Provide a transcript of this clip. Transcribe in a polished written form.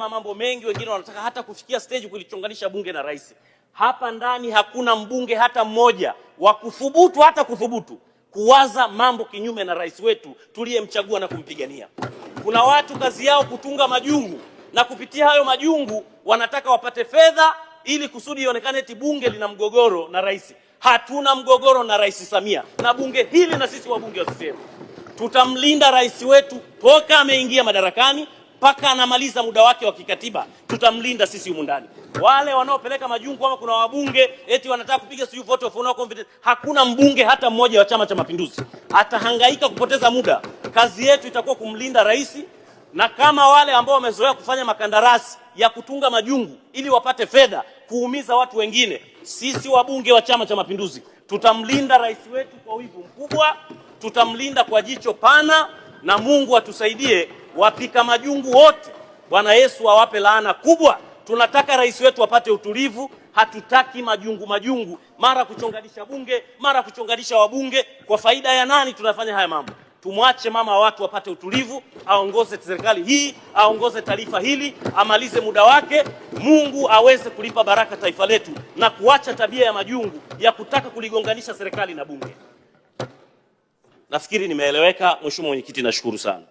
wanasema mambo mengi, wengine wanataka hata kufikia stage kulichonganisha bunge na rais. Hapa ndani hakuna mbunge hata mmoja wa kuthubutu kuwaza mambo kinyume na rais wetu tuliyemchagua na kumpigania. Kuna watu kazi yao kutunga majungu, na kupitia hayo majungu wanataka wapate fedha ili kusudi ionekane eti bunge lina mgogoro na rais. Hatuna mgogoro na Rais Samia na bunge hili, na sisi wabunge wa CCM tutamlinda rais wetu toka ameingia madarakani mpaka anamaliza muda wake wa kikatiba. Tutamlinda sisi humu ndani. Wale wanaopeleka majungu kama kuna wabunge eti wanataka kupiga sio vote of no confidence, hakuna mbunge hata mmoja wa Chama cha Mapinduzi atahangaika kupoteza muda. Kazi yetu itakuwa kumlinda rais, na kama wale ambao wamezoea kufanya makandarasi ya kutunga majungu ili wapate fedha kuumiza watu wengine, sisi wabunge wa Chama cha Mapinduzi tutamlinda rais wetu kwa wivu mkubwa, tutamlinda kwa jicho pana, na Mungu atusaidie wapika majungu wote. Bwana Yesu awape laana kubwa. Tunataka rais wetu apate utulivu, hatutaki majungu, mara kuchonganisha bunge, mara kuchonganisha wabunge. Kwa faida ya nani tunafanya haya mambo? Tumwache mama watu wapate utulivu, aongoze serikali hii, aongoze taifa hili, amalize muda wake. Mungu aweze kulipa baraka taifa letu na kuacha tabia ya majungu ya kutaka kuligonganisha serikali na bunge. Nafikiri nimeeleweka. Mheshimiwa Mwenyekiti, nashukuru sana.